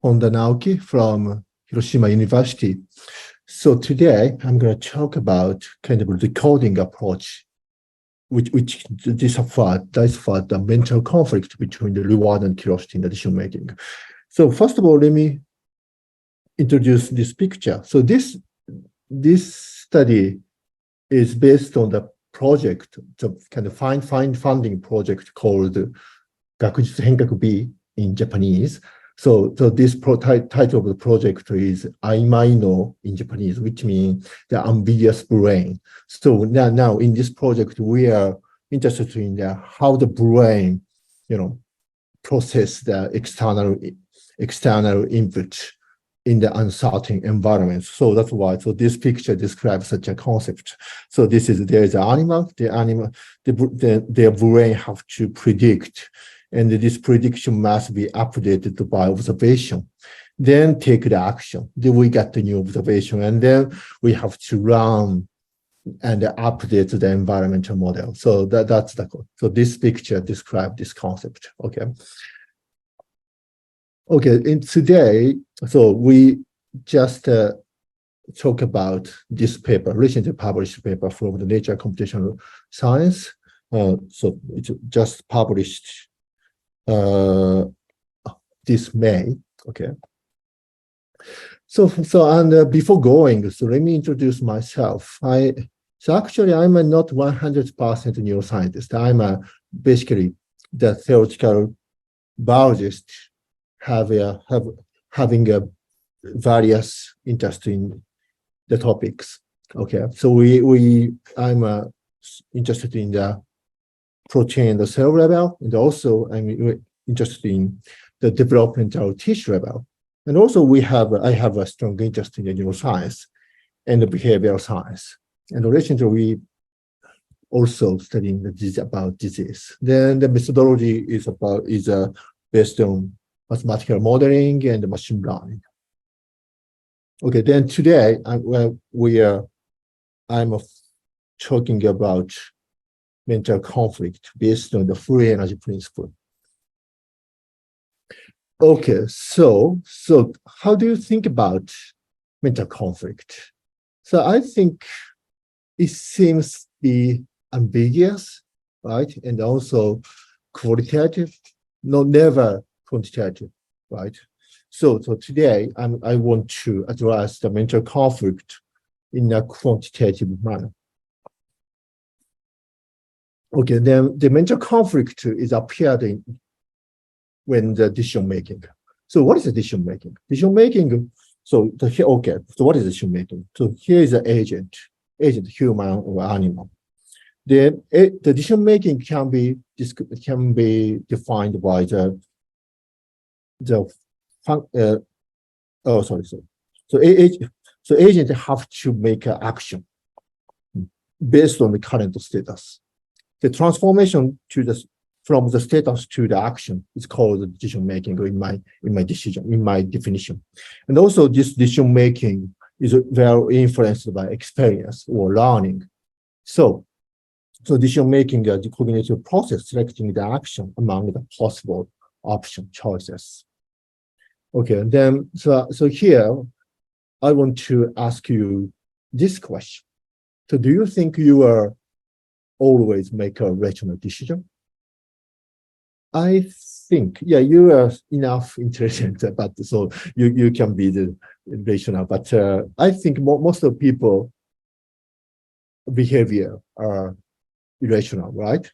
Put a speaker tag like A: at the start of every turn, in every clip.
A: Honda Naoki from Hiroshima University. So today I'm going to talk about kind of a decoding approach, which decipher the mental conflict between the reward and curiosity in the decision making. So first of all, let me introduce this picture. So this study is based on the project, the kind of find funding project called Gakujutsu Henkaku B in Japanese. So this title of the project is Aimai no in Japanese, which means the ambiguous brain. So now in this project, we are interested in how the brain, process the external input in the uncertain environment. So that's why. So this picture describes such a concept. So there is an animal. Their brain have to predict. And this prediction must be updated by observation. Then take the action. Then we get the new observation. And then we have to run and update the environmental model. So that's the code. So this picture describes this concept. Okay. And today, so we just talk about this paper, recently published paper from the Nature Computational Science. So it's just published this May, okay. So before going, so let me introduce myself. Actually I'm not 100% neuroscientist. I'm basically the theoretical biologist having a various interest in the topics. Okay, so I'm interested in the protein and the cell level, and also I'm interested in the developmental tissue level. And also I have a strong interest in the neuroscience and the behavioral science. And recently we also studying about disease. Then the methodology is based on mathematical modeling and machine learning. Okay, then today I'm talking about mental conflict based on the free energy principle. Okay, so how do you think about mental conflict? So I think it seems to be ambiguous, right? And also qualitative, never quantitative, right? So today I want to address the mental conflict in a quantitative manner. Okay, then the mental conflict is appeared when the decision making. So what is the decision making? Decision making. So what is decision making? So here is an agent, human or animal. Then the decision making can be defined by So agent have to make an action based on the current status. The transformation from the status to the action is called the decision making in my definition. And also this decision making is very influenced by experience or learning. So decision making is the cognitive process selecting the action among the possible option choices. Okay, and then so here I want to ask you this question. So do you think you are always make a rational decision? I think, you are enough intelligent, but so you can be the rational. But I think most of people behavior are irrational, right?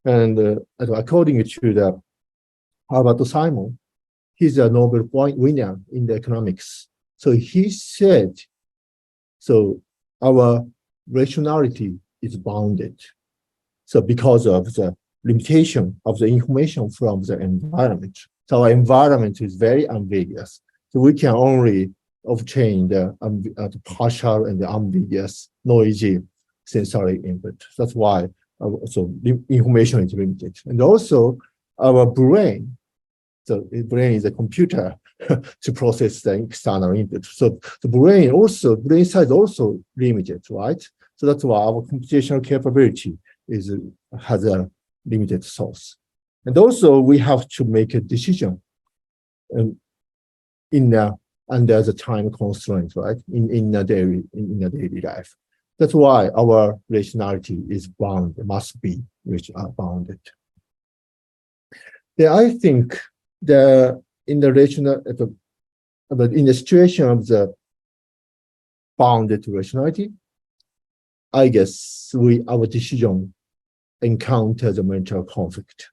A: And according to the Albert Simon, he's a Nobel Prize winner in the economics. So he said, so our rationality is bounded. So because of the limitation of the information from the environment. So our environment is very ambiguous. So we can only obtain the partial and the ambiguous, noisy sensory input. That's why information is limited. And also our brain, so the brain is a computer to process the external input. So the brain size also limited, right? So that's why our computational capability has a limited source. And also we have to make a decision under the time constraint, right? In a daily life. That's why our rationality is bound, must be which are bounded. Yeah, I think in the rational, but in the situation of the bounded rationality, I guess our decision encounters a mental conflict.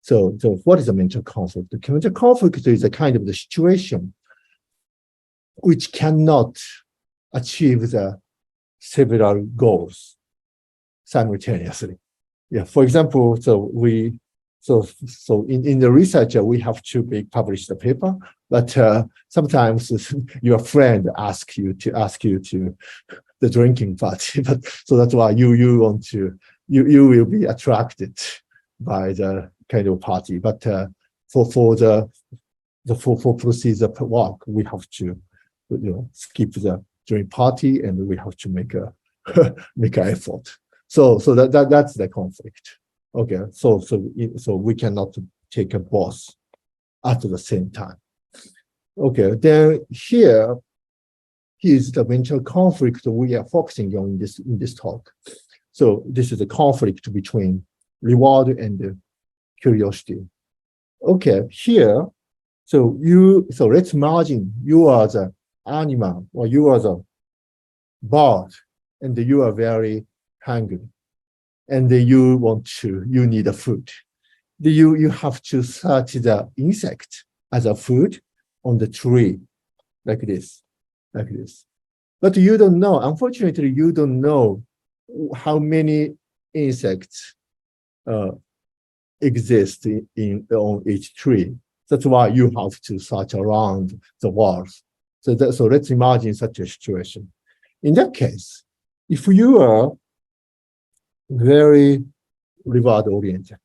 A: So what is a mental conflict? The mental conflict is a kind of the situation which cannot achieve the several goals simultaneously. Yeah, for example, so in the research, we have to publish the paper, but sometimes your friend asks you to the drinking party, but so that's why you will be attracted by the kind of party. But for procedure work, we have to skip the drink party, and we have to make an effort. So that's the conflict. Okay, so we cannot take a both at the same time. Okay, then here's the mental conflict we are focusing on in this talk. So this is a conflict between reward and curiosity. Okay, here, so let's imagine you are the animal or you are the bird, and you are very hungry, and you need a food. You have to search the insect as a food on the tree, like this. But you don't know, unfortunately, you don't know how many insects exist on each tree. That's why you have to search around the world. So let's imagine such a situation. In that case, if you are very reward-oriented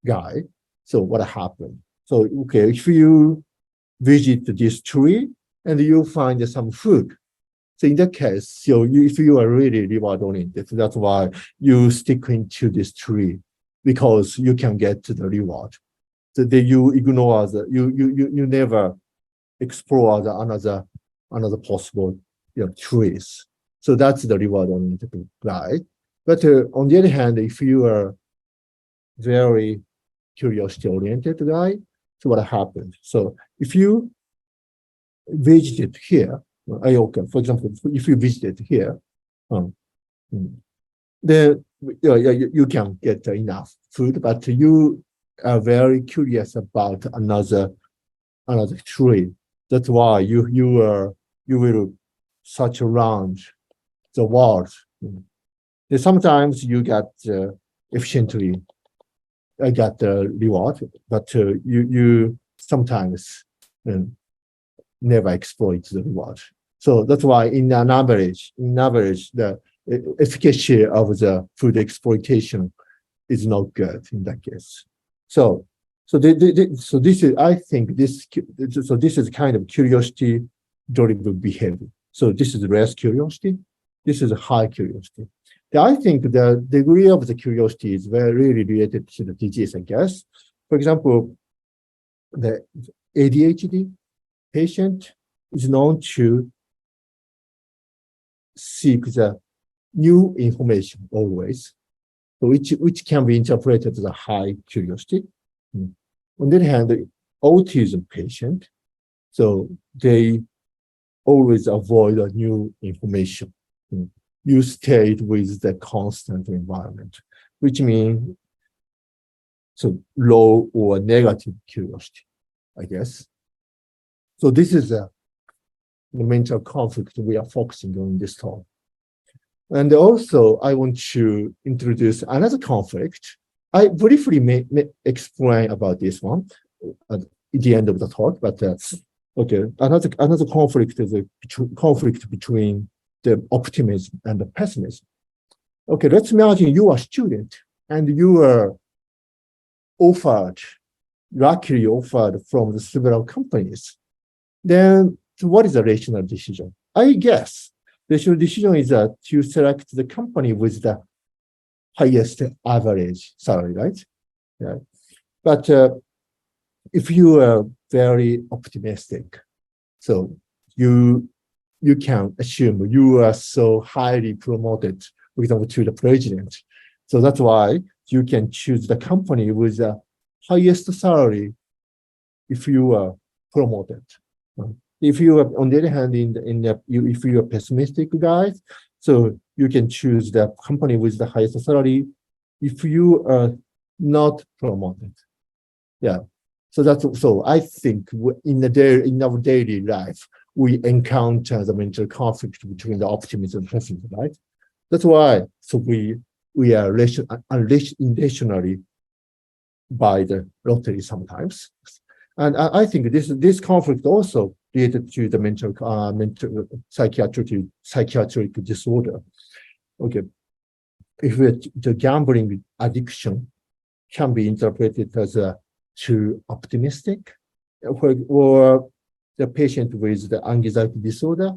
A: guy, so what happened? So, okay, if you visit this tree and you find some food, so in that case, if you are really reward-oriented, that's why you stick into this tree, because you can get the reward. So you ignore you never explore another possible trees. So that's the reward-oriented guy. But on the other hand, if you are very curiosity-oriented guy, so what happens? So if you visited here, okay, for example, if you visited here, then you can get enough food, but you are very curious about another tree. That's why you will search around the world. And sometimes you get efficiently get the reward, but you sometimes never exploit the reward. So that's why in average, the efficacy of the food exploitation is not good in that case. So this is, I think this is kind of curiosity-driven behavior. So this is less curiosity. This is high curiosity. I think the degree of the curiosity is very related to the disease, I guess. For example, the ADHD patient is known to seek the new information always, which can be interpreted as a high curiosity. On the other hand, the autism patient, so they always avoid a new information. You stayed with the constant environment, which means so low or negative curiosity, I guess. So this is the mental conflict we are focusing on in this talk. And also, I want to introduce another conflict. I briefly may explain about this one at the end of the talk, but okay, another conflict is a conflict between the optimism and the pessimism. Okay, let's imagine you are a student and you are luckily offered from the several companies. Then what is the rational decision? I guess rational decision is to select the company with the highest average salary, right? Yeah. But if you are very optimistic. So you can assume you are so highly promoted, for example, to the president. So that's why you can choose the company with the highest salary if you are promoted. If you are, on the other hand, if you are pessimistic guys, so you can choose the company with the highest salary if you are not promoted. Yeah. So I think in our daily life, we encounter the mental conflict between the optimism and pessimism, right? That's why we are irrationally by the lottery sometimes. And I think this conflict also related to the mental psychiatric disorder. Okay, if the gambling addiction can be interpreted as too optimistic, or the patient with the anxiety disorder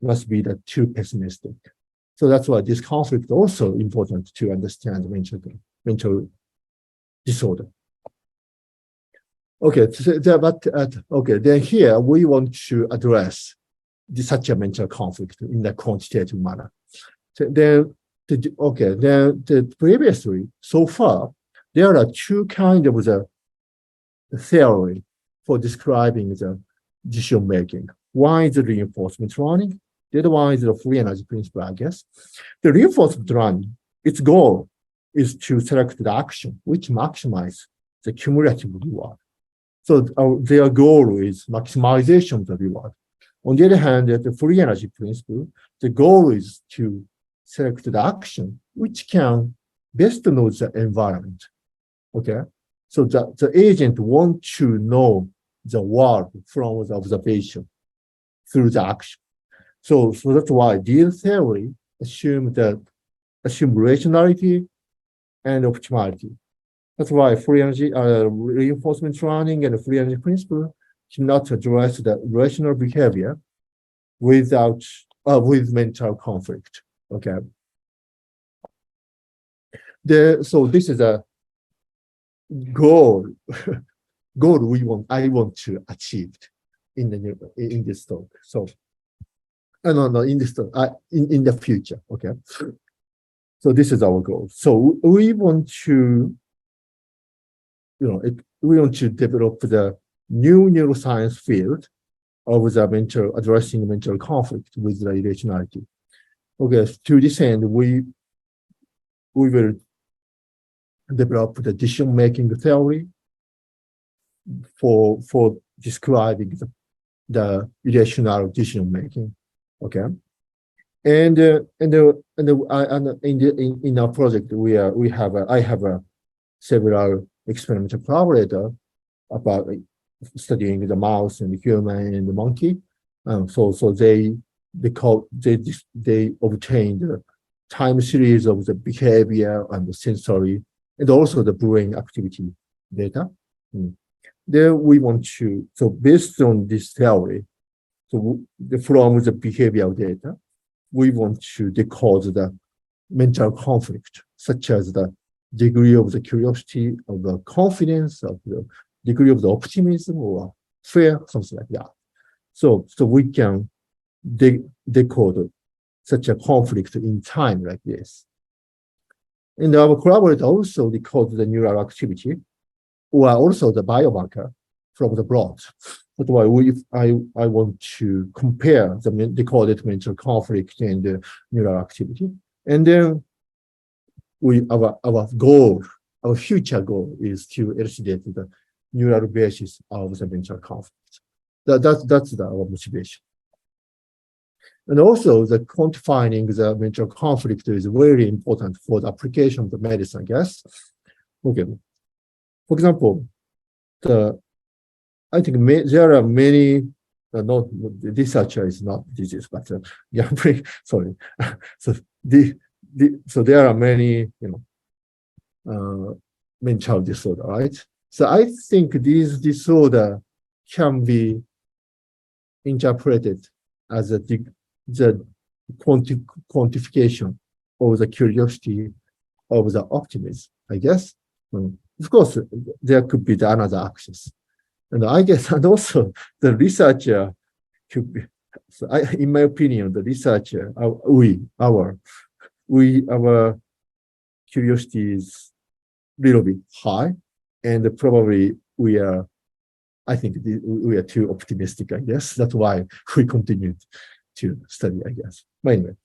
A: must be too pessimistic. So that's why this conflict also important to understand mental disorder. Okay, okay. Then here we want to address such a mental conflict in a quantitative manner. So then previously, so far, there are two kinds of the theory for describing the decision making. One is the reinforcement learning. The other one is the free energy principle, I guess. The reinforcement learning, its goal is to select the action which maximizes the cumulative reward. So their goal is maximization of the reward. On the other hand, the free energy principle, the goal is to select the action which can best know the environment. Okay, so the agent wants to know the world from the observation through the action. So that's why this theory assume rationality and optimality. That's why free energy reinforcement learning and free energy principle cannot address the rational behavior with mental conflict. Okay. So this is a goal I want to achieve in this talk. So no, in this talk, in the future. Okay. So this is our goal. So we want to develop the new neuroscience field of the addressing mental conflict with the irrationality. Okay, to this end, we will develop the decision-making theory for describing the irrational decision-making. Okay, and in our project I have several experimental collaborator about studying the mouse and the human and the monkey. So they obtained the time series of the behavior and the sensory and also the brain activity data. There we want to, so based on this theory, so from the behavioral data, we want to decode the mental conflict, such as the degree of the curiosity, of the confidence, of the degree of the optimism or fear, something like that. So we can decode such a conflict in time like this. And our collaborator also decode the neural activity, or also the biomarker from the blood. That's why I want to compare the decoded mental conflict and the neural activity. And then our future goal is to elucidate the neural basis of the mental conflict. That's our motivation. And also the quantifying the mental conflict is very important for the application of the medicine, I guess. Okay. For example, I think there are many, not research is not disease, but gambling, sorry. So there are many, mental disorder, right? So I think these disorder can be interpreted as the quantification of the curiosity of the optimism, I guess. Of course, there could be the another axis. And I guess, and also the researcher could be, so in my opinion, the researcher, our curiosity is a little bit high, and probably I think we are too optimistic, I guess. That's why we continued to study, I guess. But anyway.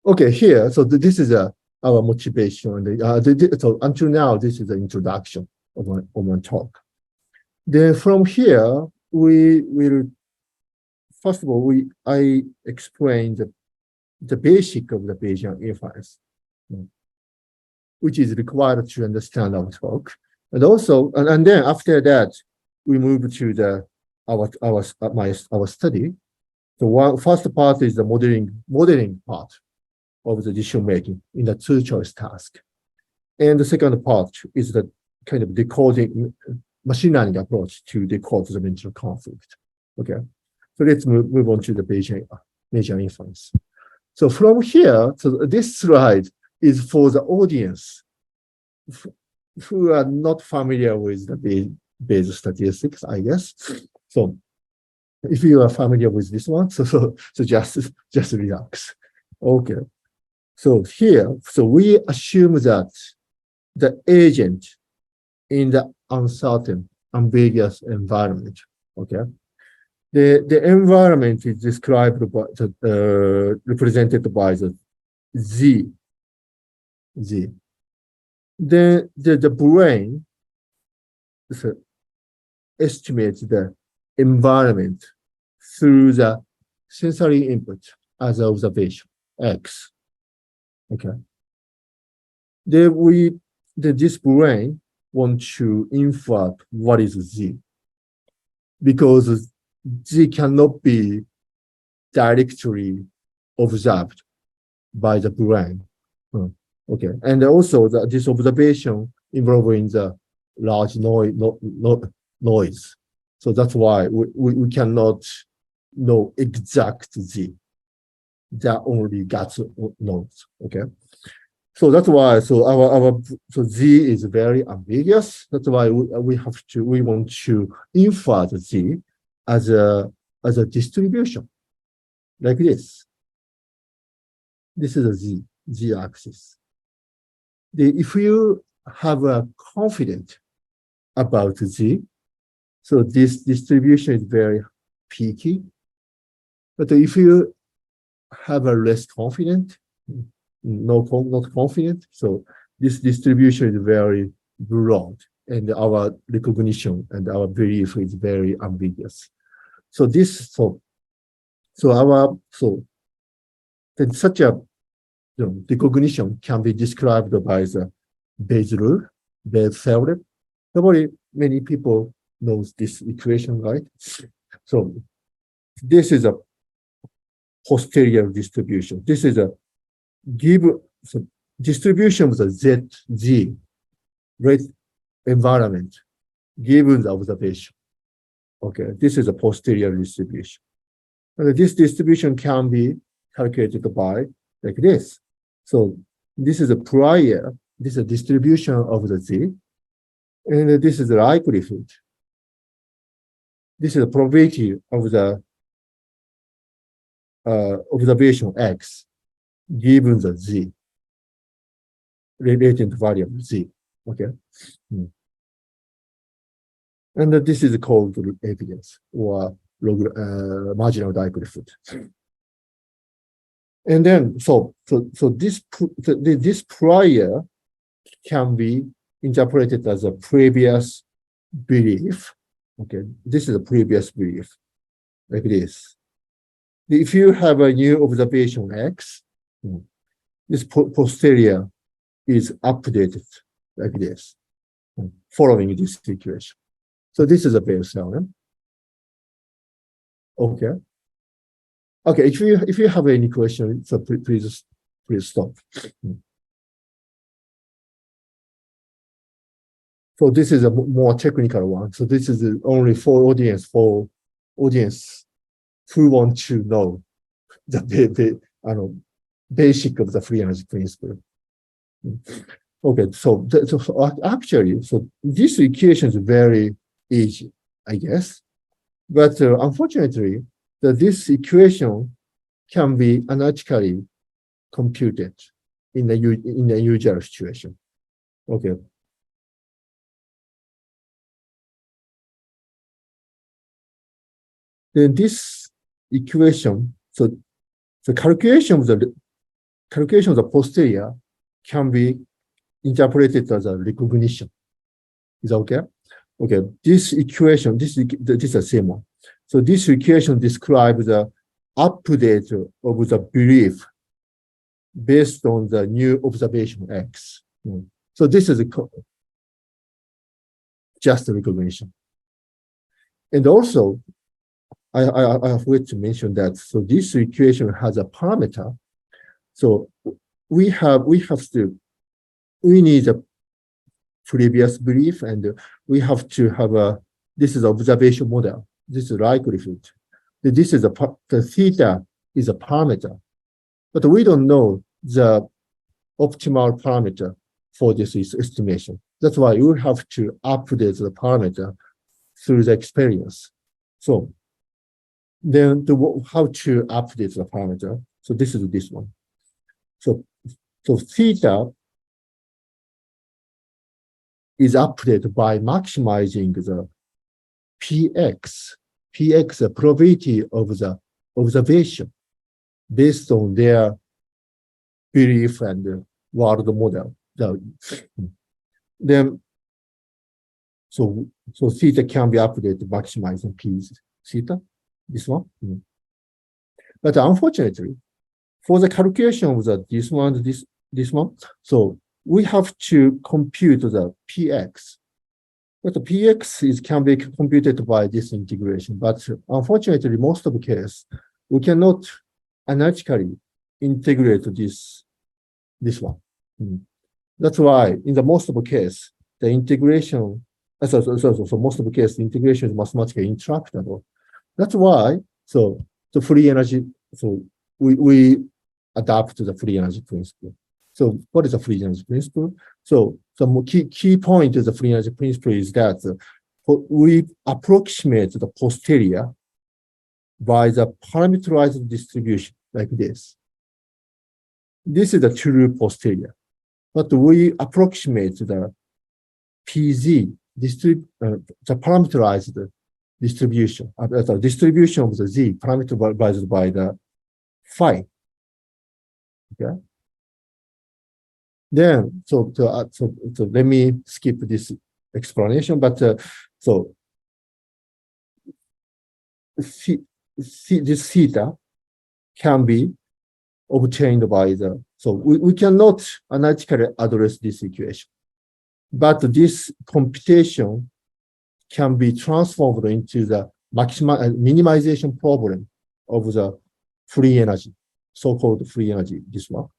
A: Okay, here, so this is our motivation. So until now, this is the introduction of my talk. Then from here, we will, first of all, I explain the basic of the Bayesian inference, which is required to understand our talk. And also, and then after that, we move to our study. The first part is the modeling part of the decision making in the two-choice task. And the second part is the kind of decoding machine learning approach to decode the mental conflict. Okay, so let's move on to the Bayesian inference. So from here, so this slide is for the audience who are not familiar with the Bayes statistics, I guess. So if you are familiar with this one, so just relax. Okay. So here, so we assume that the agent in the uncertain, ambiguous environment, okay? The environment is described by represented by the Z. Then the brain estimates the environment through the sensory input as observation, X. Okay. Then this brain wants to infer what is Z, because Z cannot be directly observed by the brain. Okay, and also this observation involving the large noise. So that's why we cannot know exact Z. That only gets nodes. Okay, so that's why so Z is very ambiguous. That's why we want to infer the Z as a distribution like this. This is a Z axis. If you have a confidence about Z, so this distribution is very peaky. But if you have a less confident, not confident, so this distribution is very broad, and our recognition and our belief is very ambiguous. So then such a recognition can be described by the Bayes rule, Bayes theorem. Probably many people knows this equation, right? So this is a posterior distribution. This is a distribution of the Z rate environment given the observation. Okay, this is a posterior distribution. And this distribution can be calculated by like this. So this is this is a distribution of the Z, and this is the likelihood. This is the probability of the observation X given the Z, latent variable Z. Okay. And this is called evidence or marginal likelihood. And then, so this prior can be interpreted as a previous belief. Okay, this is a previous belief, like this. If you have a new observation X, this posterior is updated like this, following this situation. So this is a Bayes theorem. Okay. Okay, if you have any question, so please stop. So this is a more technical one. So this is only for audience who want to know the basic of the free energy principle. Okay, so, actually, so this equation is very easy, I guess. But unfortunately, this equation can be analytically computed in the usual situation. Okay. Then this equation, so the calculation of the posterior can be interpreted as a recognition. Is that okay? Okay, this equation, this is the same one. So this equation describes the update of the belief based on the new observation X. So this is just a recognition. And also, I forgot to mention that, so this equation has a parameter. So we need a previous belief, and we have to have this is observation model. This is likelihood. This is the theta is a parameter, but we don't know the optimal parameter for this estimation. That's why you have to update the parameter through the experience. So then how to update the parameter? So this is this one. So theta is updated by maximizing the px, the probability of the observation based on their belief and world model. Then, so theta can be updated maximizing p theta, this one. But unfortunately, for the calculation of this one, so we have to compute the px. But the px can be computed by this integration. But unfortunately, most of the case, we cannot analytically integrate this one. That's why in the most of the case, the integration, so most of the case, the integration is mathematically intractable. That's why, so the free energy, so we adapt to the free energy principle. So what is the free energy principle? So some key point of the free energy principle is that we approximate the posterior by the parameterized distribution like this. This is the true posterior, but we approximate the PZ, the parameterized distribution, the distribution of the Z parameterized by the phi. Okay. Then, so let me skip this explanation, but so this theta can be obtained by so we cannot analytically address this equation, but this computation can be transformed into the minimization problem of the free energy, so-called free energy, this one.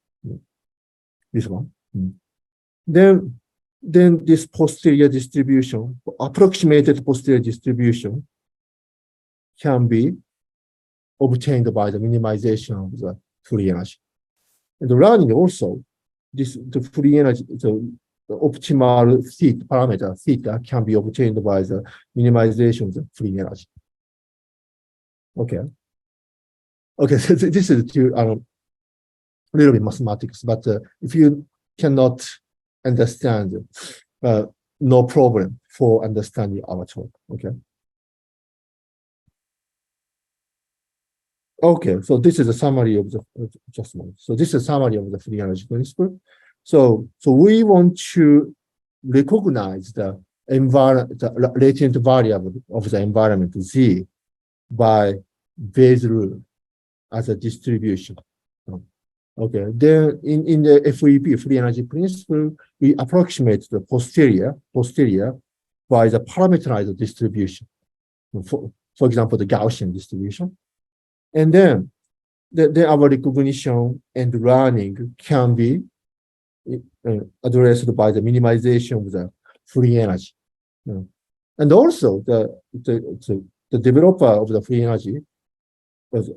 A: Then this posterior distribution, approximated posterior distribution, can be obtained by the minimization of the free energy. And the learning also, the free energy, the optimal theta parameter theta can be obtained by the minimization of the free energy. Okay. Okay, so this is a little bit mathematics, but if you cannot understand, no problem for understanding our talk. Okay. Okay, so this is a summary of the adjustment. So this is a summary of the free energy principle. So we want to recognize the latent variable of the environment Z by Bayes' rule as a distribution. Okay, then in the FEP, free energy principle, we approximate the posterior by the parameterized distribution. For example, the Gaussian distribution. And then our recognition and learning can be addressed by the minimization of the free energy. And also the developer of the free energy was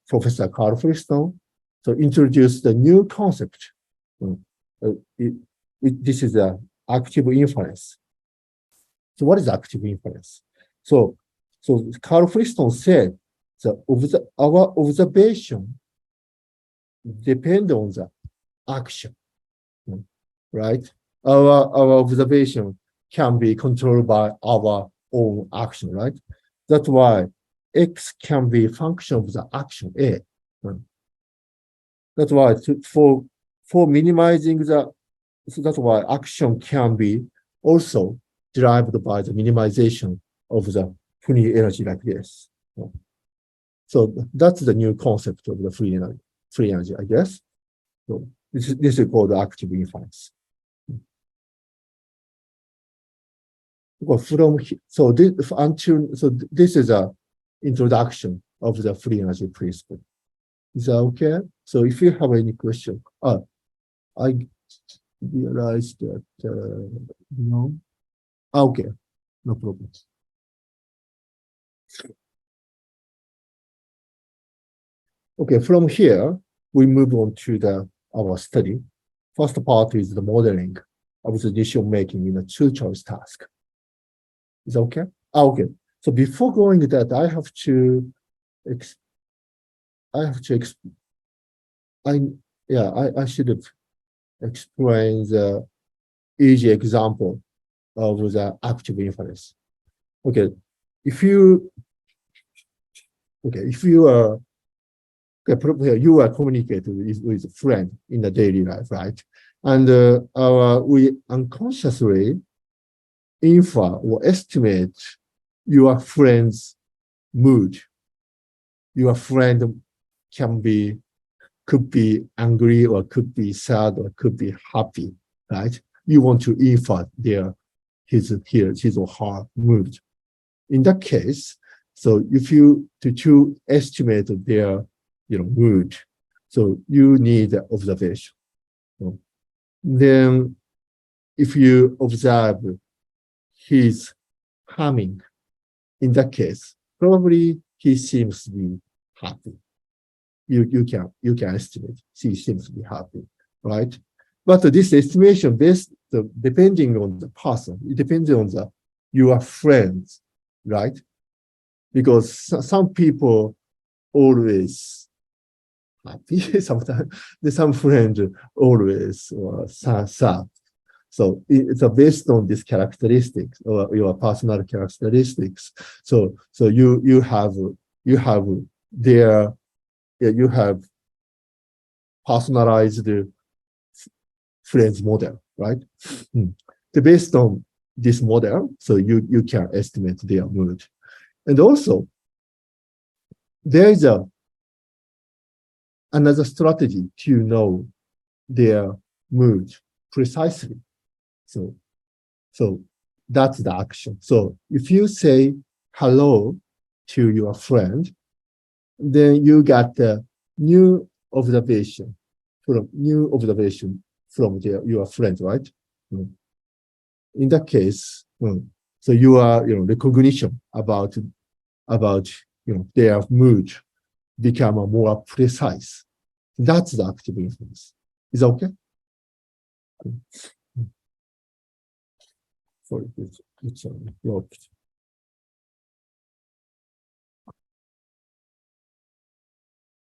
A: Professor Carl Friston, so introduced the new concept. this is a active inference. So what is active inference? So Carl Friston said our observation depend on the action, right? Our observation can be controlled by our own action, right? That's why X can be a function of the action A. That's why for minimizing the, so that's why action can be also derived by the minimization of the free energy like this. So that's the new concept of the free energy, I guess. So this is called active inference. So this is a introduction of the free energy principle. Is that okay? So if you have any question, I realized that no. Okay, no problem. Okay, from here we move on to our study. First part is the modeling of the decision making in a two-choice task. Is that okay? Okay. So before going to that, I should have explained the easy example of the active inference. Okay, if you are you are communicating with a friend in the daily life, right? And we unconsciously infer or estimate your friend's mood. Your friend could be angry or could be sad or could be happy, right? You want to infer his or her mood. In that case, so if you to estimate their mood, so you need observation. Then if you observe his humming, in that case, probably he seems to be happy. You can estimate he seems to be happy, right? But this estimation depending on the person, it depends on your friends, right? Because some people always happy, sometimes some friends always sad. So it's based on these characteristics or your personal characteristics. So you have personalized friends model, right? Based on this model, so you can estimate their mood. And also, there is another strategy to know their mood precisely. So that's the action. So if you say hello to your friend, then you got the new observation from your friend, right? In that case, so you are recognition about their mood become more precise. That's the active inference. Is that okay? Sorry, it's locked.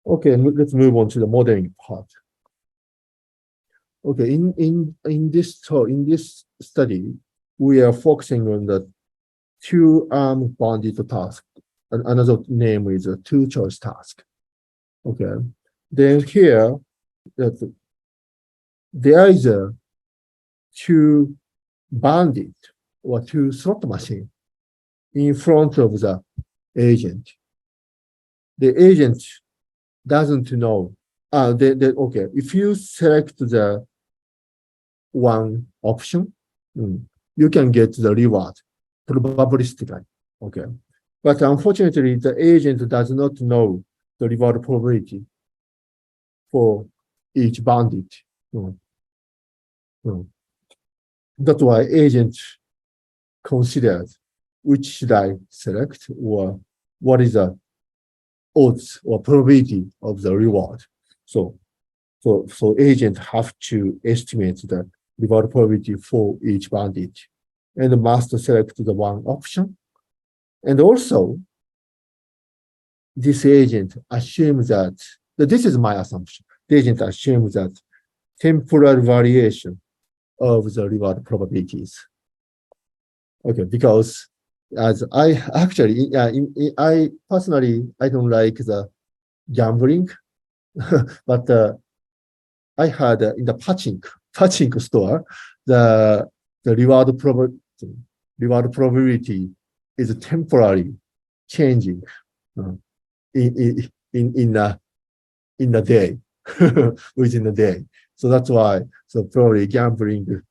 A: Okay, let's move on to the modeling part. Okay, in this study, we are focusing on the two-arm bounded task. Another name is a two-choice task. Okay, then here there is a two bandit or two slot machine in front of the agent. The agent doesn't know. Okay, if you select the one option, you can get the reward probabilistically. Okay, but unfortunately, the agent does not know the reward probability for each bandit. That's why agent considers which should I select or what is the odds or probability of the reward. So agent have to estimate the reward probability for each bandit, and must select the one option. And also, this agent assumes that this is my assumption. The agent assumes that temporal variation of the reward probabilities. Okay, because as I actually, I personally, I don't like the gambling, but I had in the pachinko store, the reward probability is temporarily changing in a day, within a day. So that's why, so probably gambling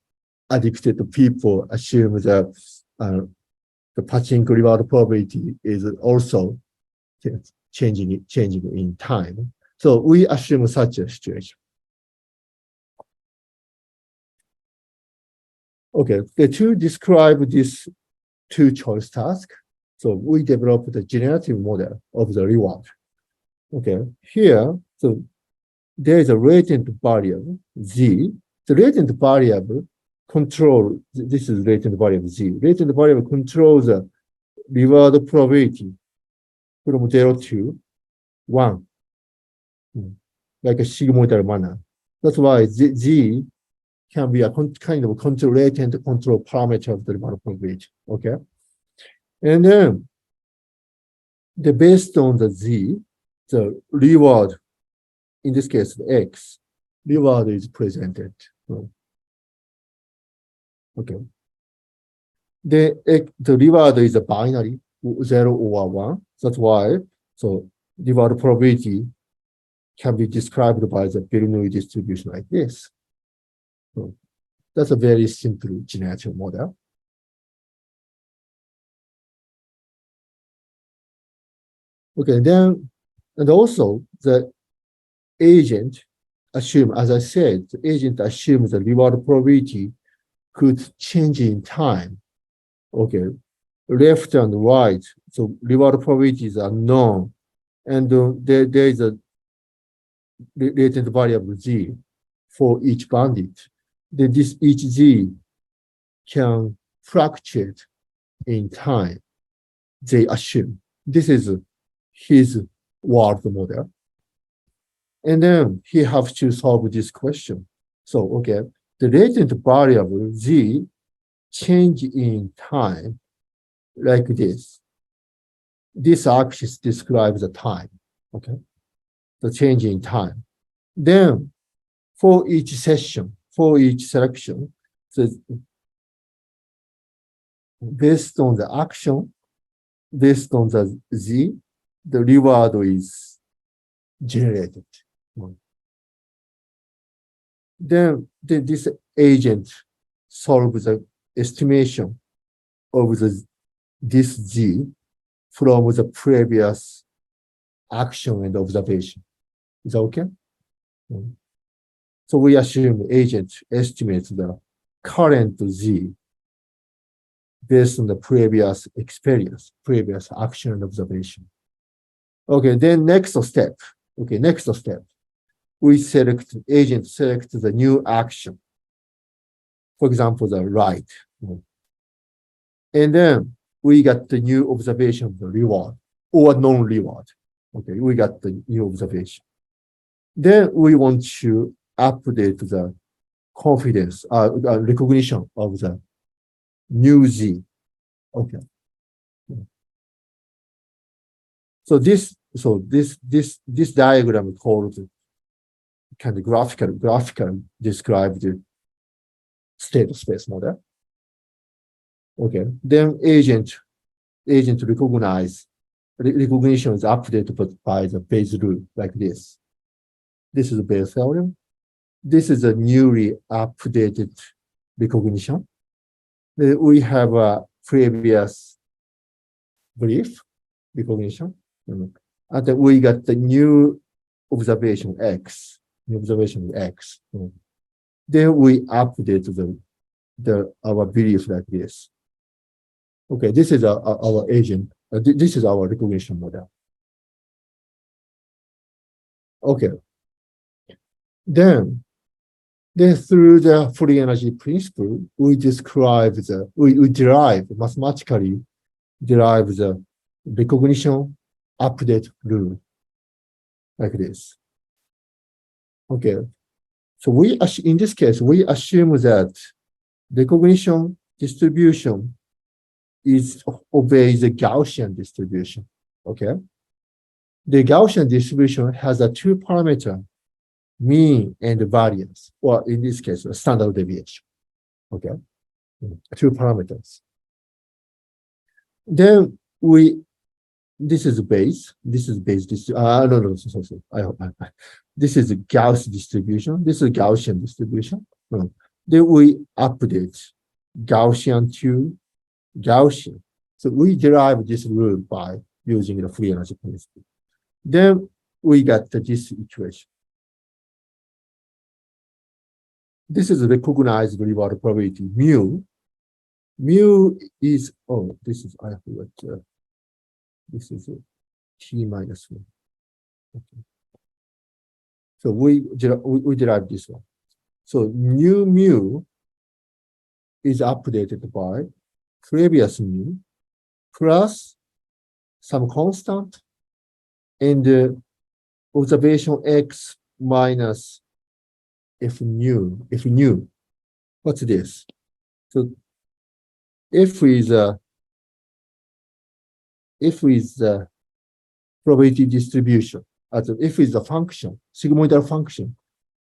A: addicted people assume that the pachinko reward probability is also changing in time. So we assume such a situation. Okay, to describe this two choice task, so we developed a generative model of the reward. Okay, here, so there is a latent variable z. The latent variable control, this is latent variable z. Latent variable controls the reward probability from 0 to 1, like a sigmoidal manner. That's why z can be a kind of latent control parameter of the reward probability. Okay, and then based on the z, the reward, in this case, the x, reward is presented. Okay. The reward is a binary, 0 or 1. That's why, so reward probability can be described by the Bernoulli distribution like this. So that's a very simple generative model. Okay, then, and also the agent assume, as I said, the agent assumes the reward probability could change in time. Okay, left and right, so reward probabilities are known, and there is a latent variable z for each bandit. This each z can fluctuate in time, they assume. This is his world model. And then he has to solve this question. So, okay, the latent variable z change in time like this. This axis describes the time, okay? The change in time. Then for each session, for each selection, so based on the action, based on the z, the reward is generated. Then this agent solves the estimation of this z from the previous action and observation. Is that okay? So we assume agent estimates the current z based on the previous experience, previous action and observation. Okay, then next step. Okay, next step. We select, agent selects the new action. For example, the right. And then we got the new observation of the reward or non-reward. Okay, we got the new observation. Then we want to update the confidence, recognition of the new z. Okay. So this diagram called kind of graphical describe the state space model. Okay. Then agent recognition is updated by the Bayes rule like this. This is the Bayes theorem. This is a newly updated recognition. We have a previous brief recognition. And then we got the new observation X. Then we update our belief like this. Okay, this is our agent. This is our recognition model. Okay. Then Then through the free energy principle, we mathematically derive the recognition update rule like this. Okay. So in this case, we assume that recognition distribution obeys the Gaussian distribution. Okay. The Gaussian distribution has a two parameter, mean and variance, or in this case, a standard deviation. Okay. Two parameters. Then this is base. This is base. No. This is a Gauss distribution. This is a Gaussian distribution. Then we update Gaussian to Gaussian. So we derive this rule by using the free energy principle. Then we got this equation. This is a recognized reward probability, mu. Mu is, I forgot. This is t minus 1. Okay. So we derive this one. So new mu is updated by previous mu plus some constant and observation x minus f nu. What's this? So f is the probability distribution. F is the function, sigmoidal function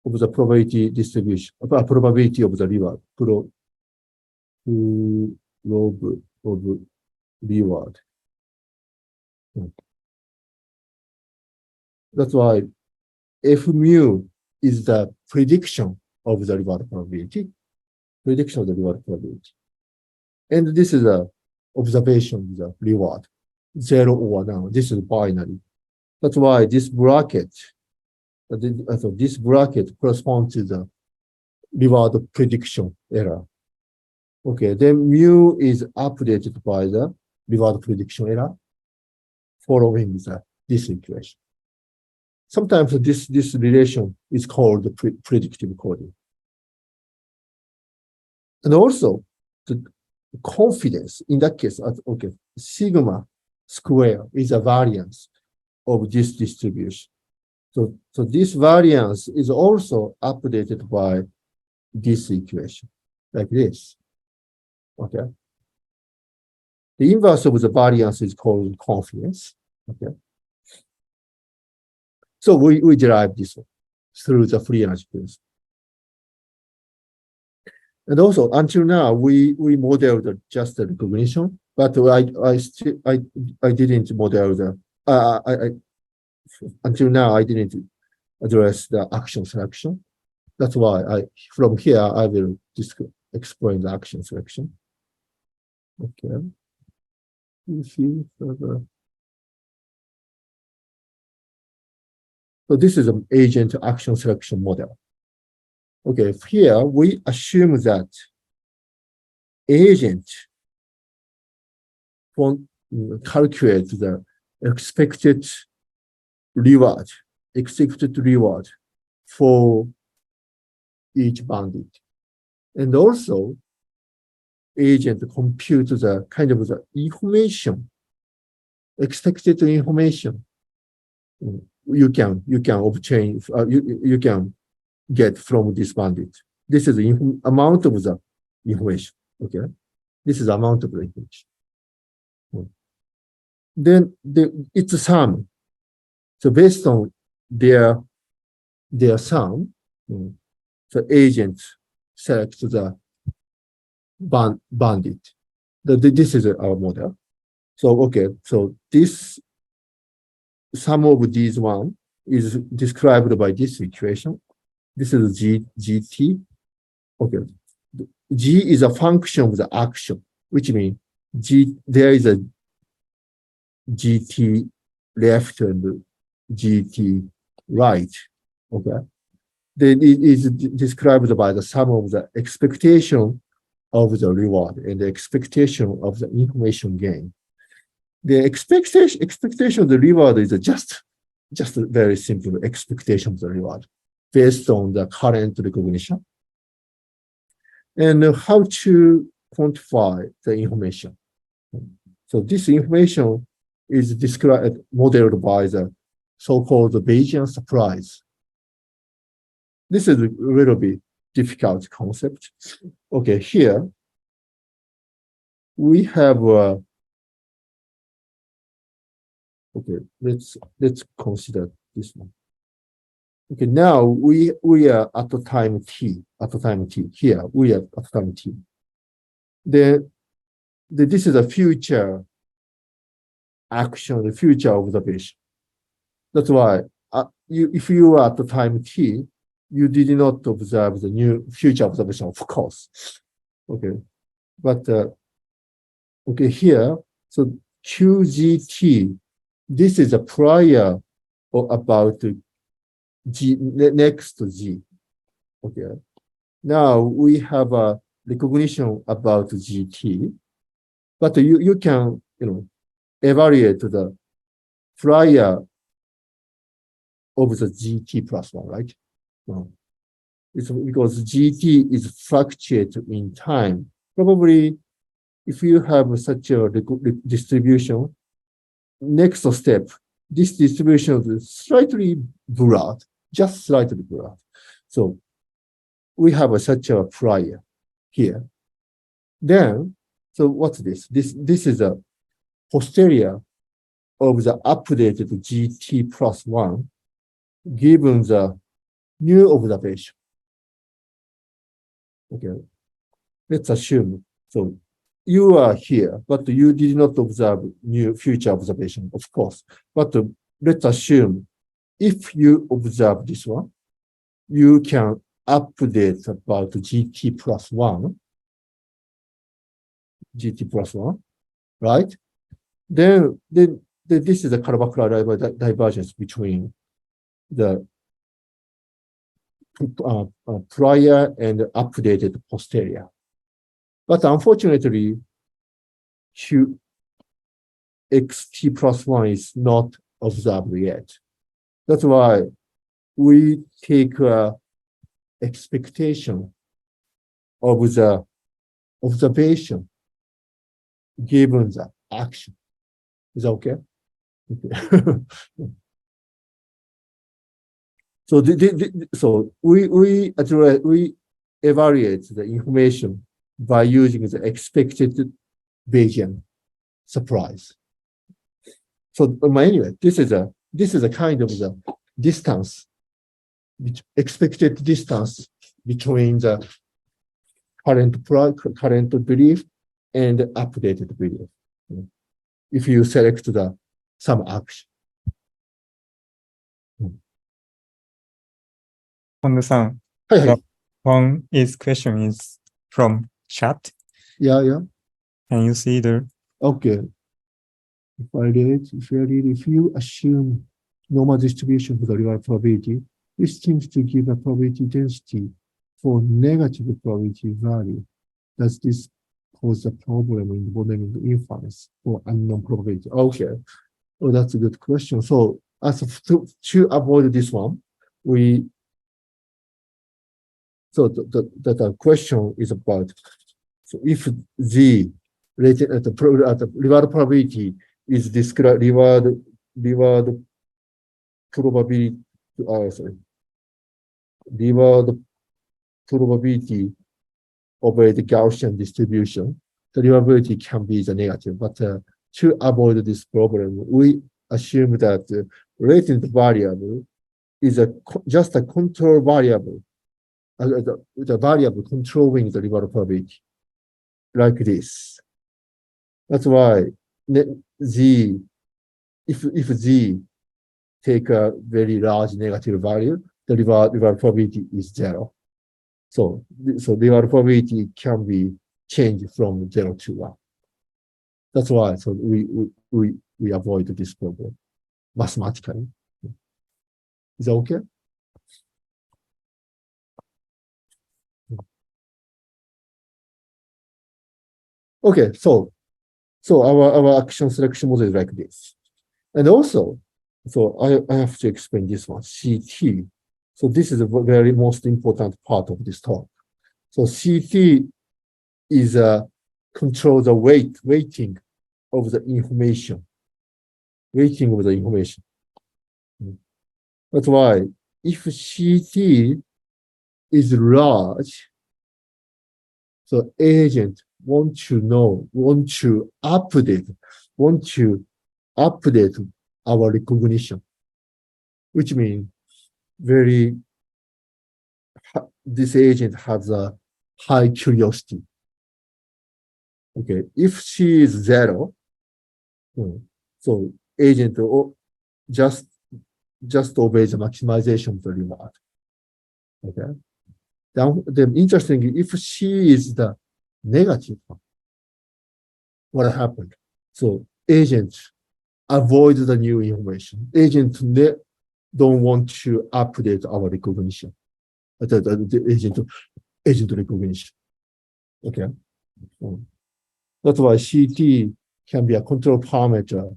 A: of the probability distribution, probability of the reward, of reward. That's why F mu is the prediction of the reward probability. Prediction of the reward probability. And this is a observation of the reward, 0 or 1. This is binary. That's why this bracket corresponds to the reward prediction error. Okay, then mu is updated by the reward prediction error following this equation. Sometimes this relation is called the predictive coding. And also the confidence in that case, sigma square is a variance of this distribution. So this variance is also updated by this equation, like this. Okay. The inverse of the variance is called confidence. Okay. So we derive this one through the free energy principle. And also until now we modeled just the recognition, but I didn't model the until now I didn't address the action selection. That's why from here I will just explain the action selection. Okay. You see further. So this is an agent action selection model. Okay, here we assume that agent calculate the expected reward for each bandit. And also agent compute the kind of the information, expected information you can obtain, you can get from this bandit. This is the amount of the information. Okay, this is the amount of the information. Then it's a sum. So based on their sum, the agent selects the bandit. This is our model. So okay, so this sum of these one is described by this equation. This is GT. Okay, G is a function of the action, which means there is a GT left and GT right. Okay, then it is described by the sum of the expectation of the reward and the expectation of the information gain. The expectation of the reward is just a very simple expectation of the reward based on the current recognition and how to quantify the information. So this information is described, modeled by the so-called Bayesian surprise. This is a little bit difficult concept. Okay, here we have okay, let's consider this one. Okay, now we are at the time t. At the time t. Here we are at time t. This is a future action, the future observation. That's why if you are at the time t, you did not observe the new future observation, of course. Okay, but okay, here, so QGT, this is a prior or about G, next to G. Okay, now we have a recognition about GT, but you can, evaluate the prior of the GT plus one, right? It's because GT is fluctuate in time. Probably if you have such a distribution, next step, this distribution is slightly blurred, just slightly blurred. So we have such a prior here. Then, so what's this? This is a posterior of the updated GT plus one given the new observation. Okay, let's assume. So you are here, but you did not observe new future observation, of course. But let's assume if you observe this one, you can update about GT plus one, right? Then this is a Carvacrol divergence between the prior and updated posterior. But unfortunately, QXT plus one is not observed yet. That's why we take expectation of the observation given the action. Is that okay? Okay. So we evaluate the information by using the expected Bayesian surprise. So anyway, this is a kind of the distance, expected distance between the current belief and updated belief. If you select some action.
B: Honda-san, one question is from chat.
A: Yeah.
B: Can you see the?
A: Okay. If you assume normal distribution for the real probability, this seems to give a probability density for negative probability value. Does this pose a problem in modeling inference for unknown probability? Okay. Oh, that's a good question. So to avoid this one, the question is about, so if the reward probability is described, reward probability of a Gaussian distribution, the rewardability can be the negative. But to avoid this problem, we assume that the latent variable is just a control variable, the variable controlling the reward probability, like this. That's why if Z take a very large negative value, the reward probability is 0. So reward probability can be changed from 0 to 1. That's why we avoid this problem mathematically. Is that okay? Okay, so our action selection model is like this. And also, so I have to explain this one, CT. So this is the very most important part of this talk. So CT is control the weighting of the information. Weighting of the information. That's why if CT is large, so agent want to update our recognition, which means this agent has a high curiosity. Okay, if C is 0, so agent just obeys the maximization of the reward. Okay. Then interestingly, if C is the negative one, what happened? So agent avoid the new information. Agent don't want to update our recognition. The agent recognition. Okay. That's why CT can be a control parameter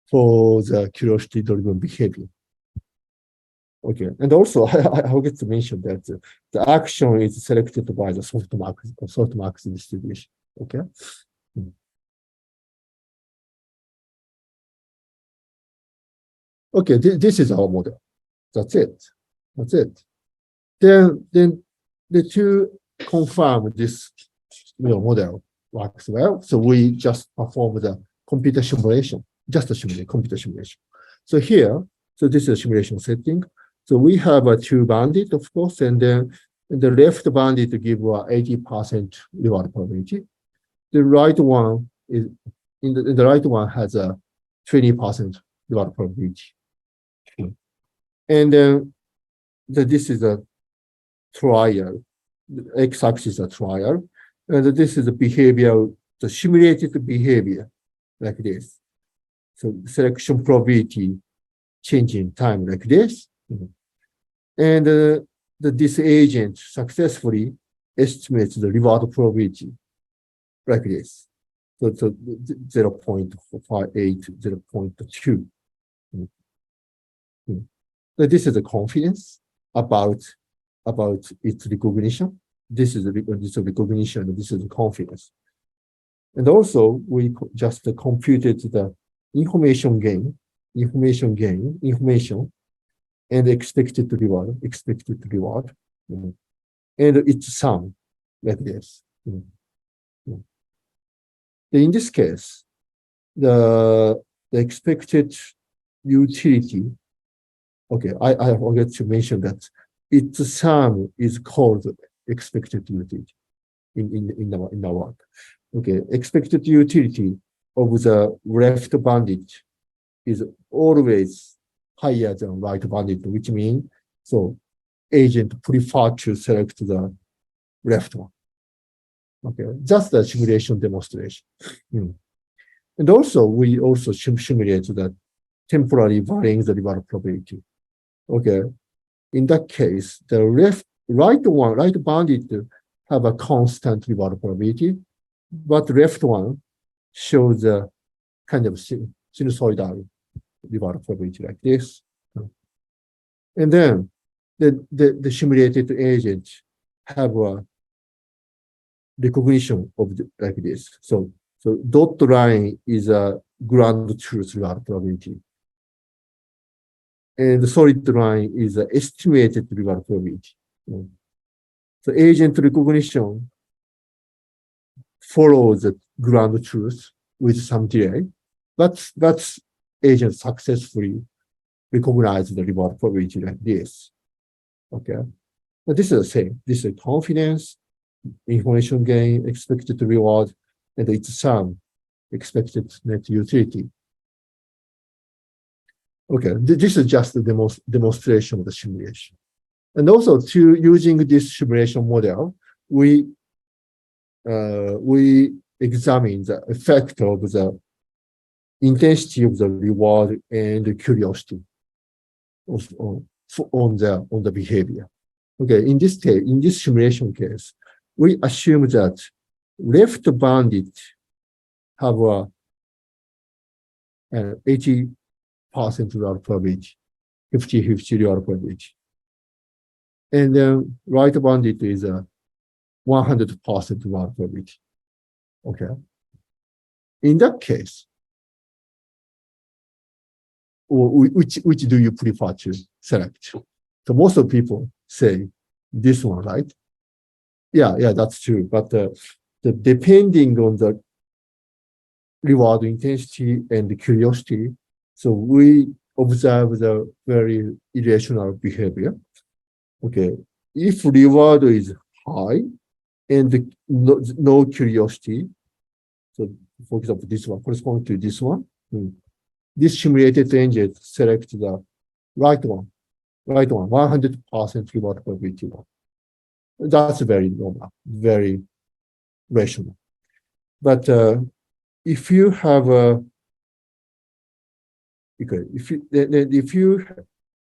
A: for the curiosity-driven behavior. Okay, and also I forget to mention that the action is selected by the softmax distribution. Okay. Okay, this is our model. That's it. Then to confirm this model works well, so we just perform the computer simulation, just a computer simulation. So here, this is a simulation setting. So we have a two bandit, of course, and then the left bandit give 80% reward probability. The right one is the right one has a 20% reward probability. And then this is a trial. The x-axis is a trial, and this is the behavior, the simulated behavior, like this. So selection probability changing time like this. And this agent successfully estimates the reward probability like this. So 0.58, 0.2. So this is the confidence about its recognition. This is the recognition, this is the confidence. And also, we just computed the information gain, and expected reward, and its sum, like this. In this case, the expected utility, okay, I forget to mention that its sum is called expected utility in our work. Okay, expected utility of the left bandit is always higher than right bandit, which means so agent prefer to select the left one. Okay, just a simulation demonstration. And also we also simulate the temporally varying the reward probability. Okay, in that case, the right bandit have a constant reward probability, but left one shows a kind of sinusoidal reward probability like this. And then the simulated agent have a recognition of like this. So dot line is a ground truth reward probability. And the solid line is an estimated reward probability. So agent recognition follows the ground truth with some delay, but agent successfully recognize the reward probability like this. Okay, but this is the same. This is confidence, information gain, expected reward, and its sum, expected net utility. Okay, this is just the demonstration of the simulation. And also, using this simulation model, we examine the effect of the intensity of the reward and the curiosity on the behavior. Okay, in this case, in this simulation case, we assume that left bandit have an 80% reward probability, 50-50 reward probability. And then right bandit is 100% reward probability. Okay. In that case, which do you prefer to select? So most of people say this one, right? Yeah, that's true. But depending on the reward intensity and the curiosity, so we observe the very irrational behavior. Okay, if reward is high and no curiosity, so for example, this one corresponds to this one. This simulated ranges select the right one, 100% reward probability one. That's very normal, very rational. But if you have a, okay, if you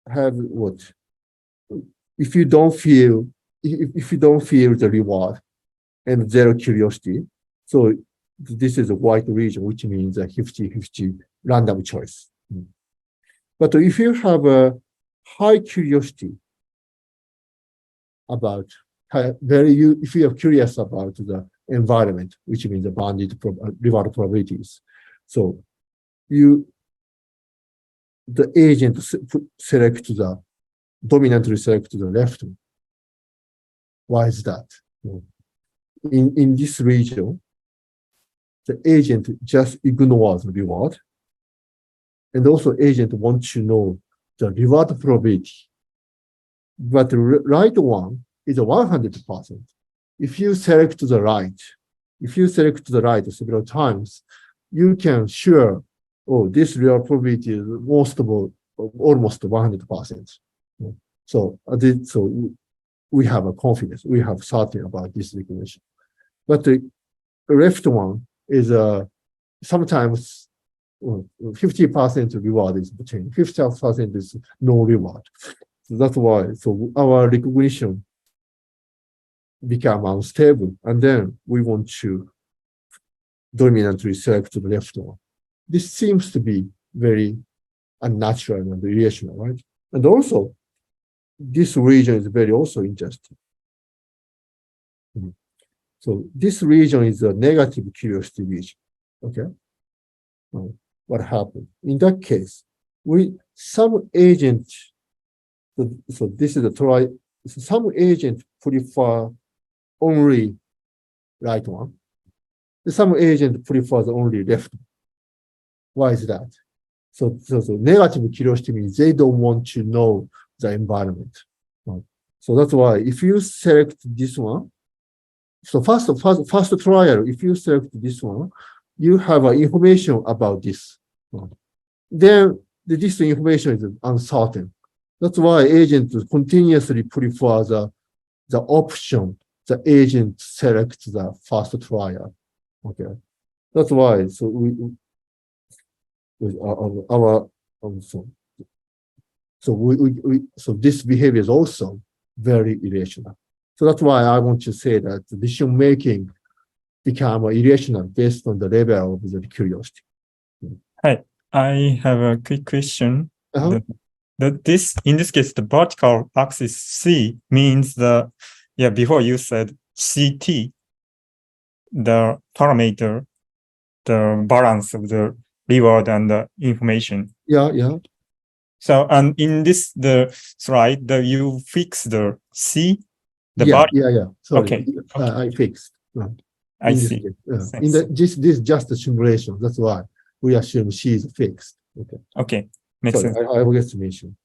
A: have what? If you don't feel the reward and zero curiosity, so this is a white region, which means a 50-50 random choice. But if you have a high curiosity about if you are curious about the environment, which means the bounded reward probabilities, so the agent dominantly select the left one. Why is that? In this region, the agent just ignores the reward, and also agent wants to know the reward probability. But the right one is a 100%. If you select the right several times, you can sure, this reward probability is almost 100%. So we have a confidence, we have certainty about this recognition. But the left one is sometimes 50% reward is between 50% is no reward. So that's why our recognition become unstable, and then we want to dominantly select the left one. This seems to be very unnatural and irrational, right? And also, this region is very also interesting. So this region is a negative curiosity region. Okay. What happened? In that case, some agent, so this is some agent prefer only right one. Some agent prefers only left one. Why is that? So negative curiosity means they don't want to know the environment. So that's why if you select this one, so first trial, if you select this one, you have information about this. Then this information is uncertain. That's why agents continuously prefer the option the agent selects the first trial. Okay, that's why. So so this behavior is also very irrational. So that's why I want to say that decision making become irrational based on the level of the curiosity.
B: Hi, I have a quick question. This, in this case, the vertical axis C means before you said CT, the parameter, the balance of the reward and the information.
A: Yeah.
B: So, and in this, the slide, you fix the C,
A: Yeah. Sorry.
B: Okay.
A: I fixed.
B: I see.
A: This is just a simulation. That's why we assume C is fixed.
B: Okay. Makes sense.
A: I forget to mention.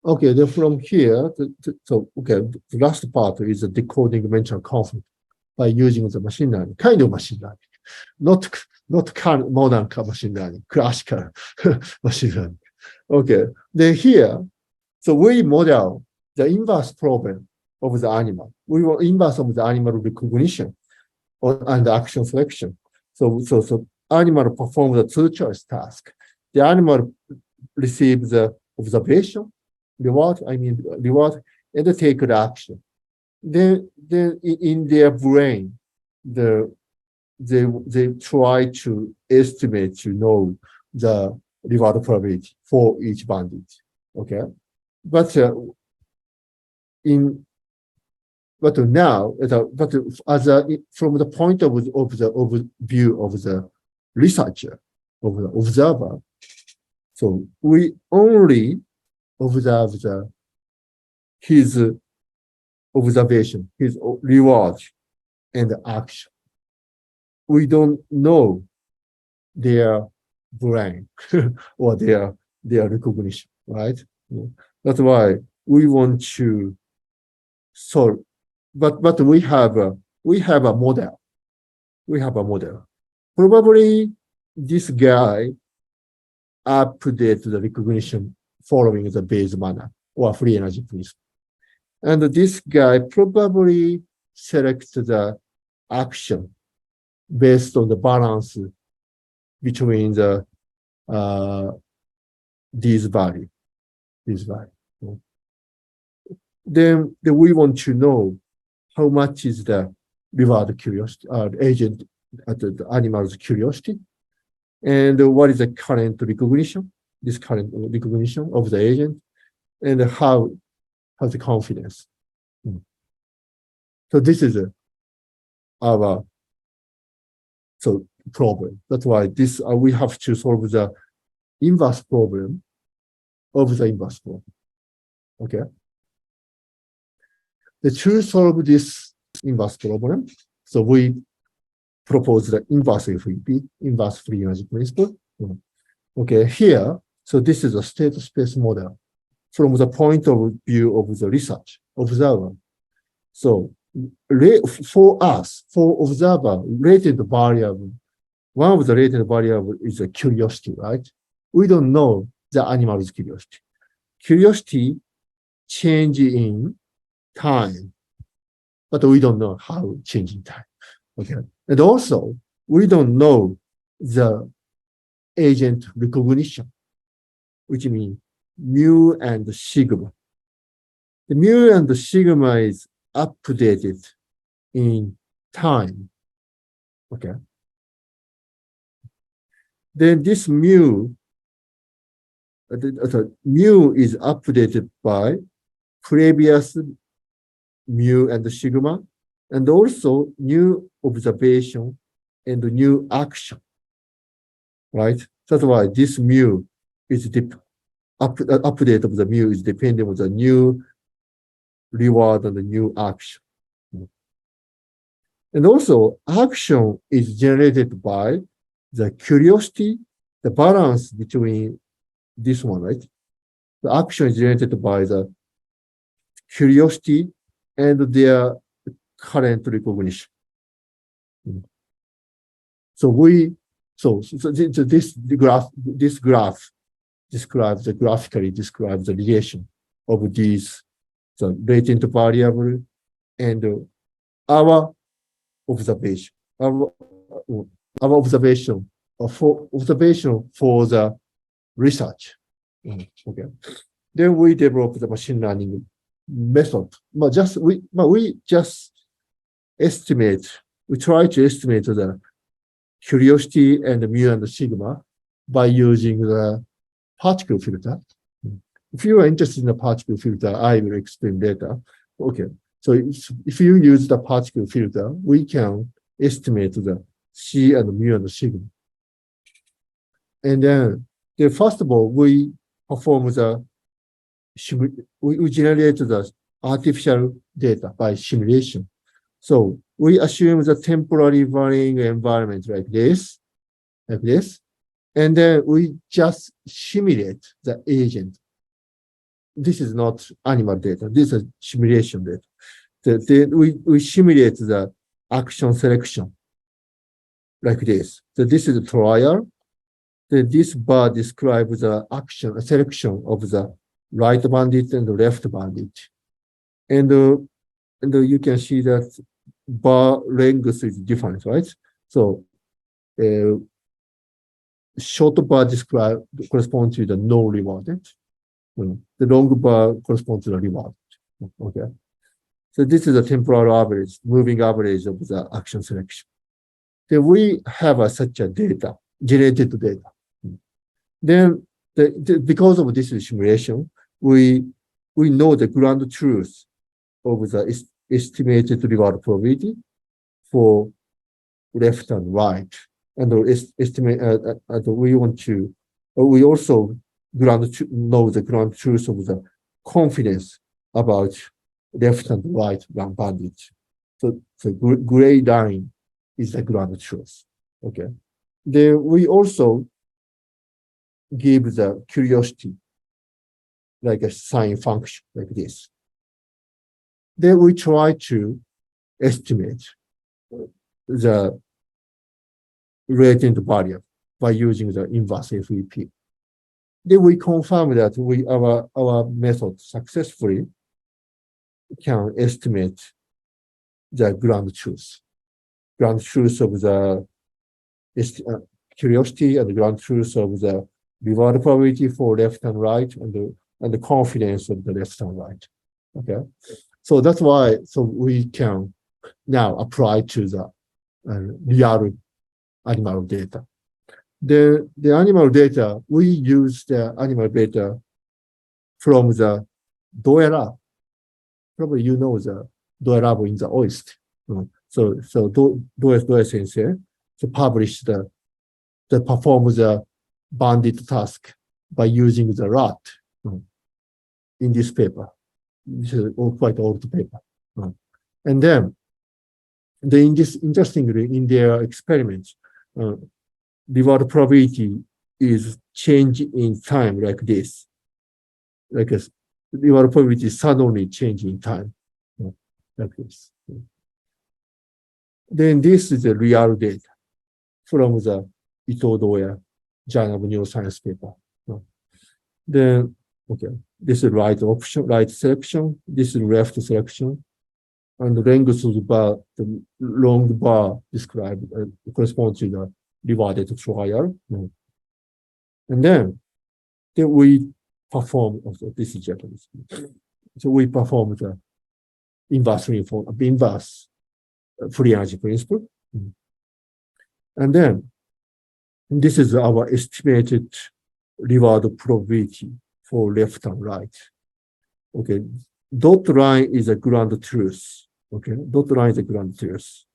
A: Okay, then from here, the last part is the decoding mental conflict by using the machine learning, kind of machine learning, not modern machine learning, classical machine learning. Okay, then here, so we model the inverse problem of the animal. We will inverse of the animal recognition and action selection. So animal performs the two-choice task. The animal receives the observation, reward, and take the action. Then in their brain, they try to estimate to know the reward probability for each bandit. Okay, but but now, but as from the point of the view of the researcher, of the observer, so we only observe his observation, his reward and action. We don't know their brain or their recognition, right? That's why we want to solve. But we have a model. We have a model. Probably this guy update the recognition following the Bayes manner or free energy principle. And this guy probably selects the action based on the balance between the these values. Then we want to know how much is the reward curiosity, agent at the animal's curiosity, and what is the current recognition, this current recognition of the agent, and how the confidence. So this is our problem. That's why this we have to solve the inverse problem of the inverse problem. Okay. To solve this inverse problem, so we propose the inverse FEP, inverse free energy principle. Okay, here, so this is a state space model from the point of view of the research observer. So for us, for observer, rated variable, one of the rated variable is a curiosity, right? We don't know the animal's curiosity. Curiosity change in time, but we don't know how changing time. Okay, and also we don't know the agent recognition, which means mu and sigma. The mu and the sigma is updated in time. Okay. Then this mu is updated by previous mu and sigma, and also new observation and new action, right? That's why this mu is update of the mu is depending on the new reward and the new action. And also action is generated by the curiosity, the balance between this one, right? The action is generated by the curiosity and their current recognition. So this graph graphically describes the relation of these, the latent variable and our observation, our observation for the research. Okay. Then we develop the machine learning method. But we just estimate. We try to estimate the curiosity and the mu and the sigma by using the particle filter. If you are interested in the particle filter, I will explain later. Okay. So if you use the particle filter, we can estimate the C and mu and the sigma. And then first of all, we perform we generate the artificial data by simulation. So we assume the temporary varying environment like this, and then we just simulate the agent. This is not animal data. This is simulation data. We simulate the action selection like this. So this is a trial. This bar describes the action selection of the right bandit and the left bandit. And you can see that bar length is different, right? So short bar corresponds to the no rewarded. The long bar corresponds to the reward. Okay. So this is a temporal average, moving average of the action selection. Then we have such a data, generated data. Then because of this simulation, we we know the ground truth of the estimated reward probability for left and right. And estimate, we want to, we also know the ground truth of the confidence about left and right bandit. So the gray line is the ground truth. Okay. Then we also give the curiosity like a sign function like this. Then we try to estimate the latent variable by using the inverse FEP. Then we confirm that our method successfully can estimate the ground truth of the curiosity and the ground truth of the reward probability for left and right and the confidence of the left and right. Okay, so that's why we can now apply to the real animal data. The animal data, we use the animal data from the Doe lab. Probably you know the Doe lab in the Oist. So Doe sensei published the perform the bandit task by using the rat in this paper. This is quite old paper. And then interestingly, in their experiments, reward probability is changing in time like this. Like a reward probability suddenly changing in time like this. Then this is the real data from the Ito Doya Journal of Neuroscience paper. Then, okay, this is right option, right selection. This is left selection. And the length of the bar, the long bar described corresponds to the rewarded trial. And then we perform, this is Japanese. So we perform the inverse free energy principle. And then this is our estimated reward probability for left and right. Okay, dot line is a ground truth. Okay, dot line is a ground truth.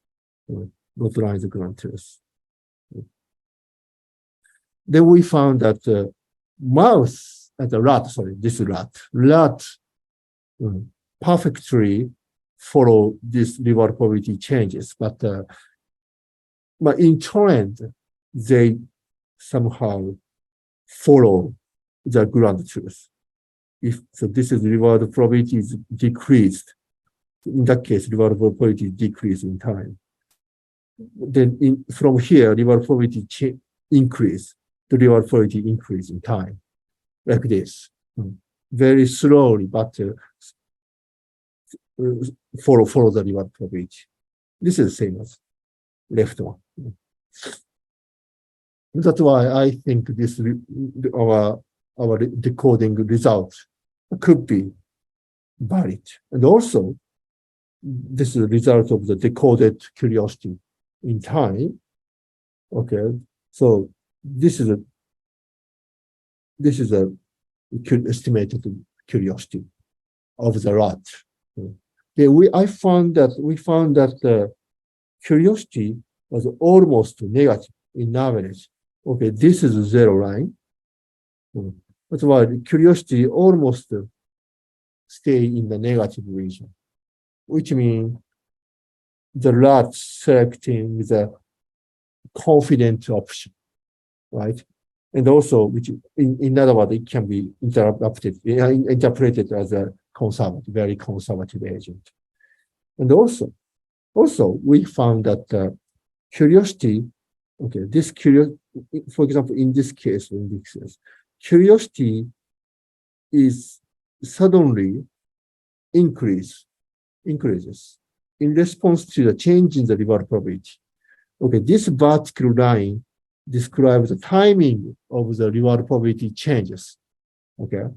A: Dot line is a ground truth. Then we found that mouse and the rat, sorry, this rat perfectly follow this reward probability changes, but in trend, they somehow follow the ground truth. So this is reward probability is decreased. In that case, reward probability decrease in time. Then from here, reward probability increase. The reward probability increase in time, like this, very slowly, but follow the reward probability. This is the same as left one. That's why I think this our decoding results could be valid. And also, this is the result of the decoded curiosity in time. Okay, so this is a estimated curiosity of the rat. We found that the curiosity was almost negative in average. Okay, this is a zero line. That's why curiosity almost stay in the negative region, which means the rat selecting the confident option, right? And also, which in other words, it can be interpreted as a conservative, very conservative agent. And also we found that curiosity, okay, this curiosity, for example, in this case, curiosity is suddenly increases in response to the change in the reward probability. Okay, this vertical line describes the timing of the reward probability changes. Okay,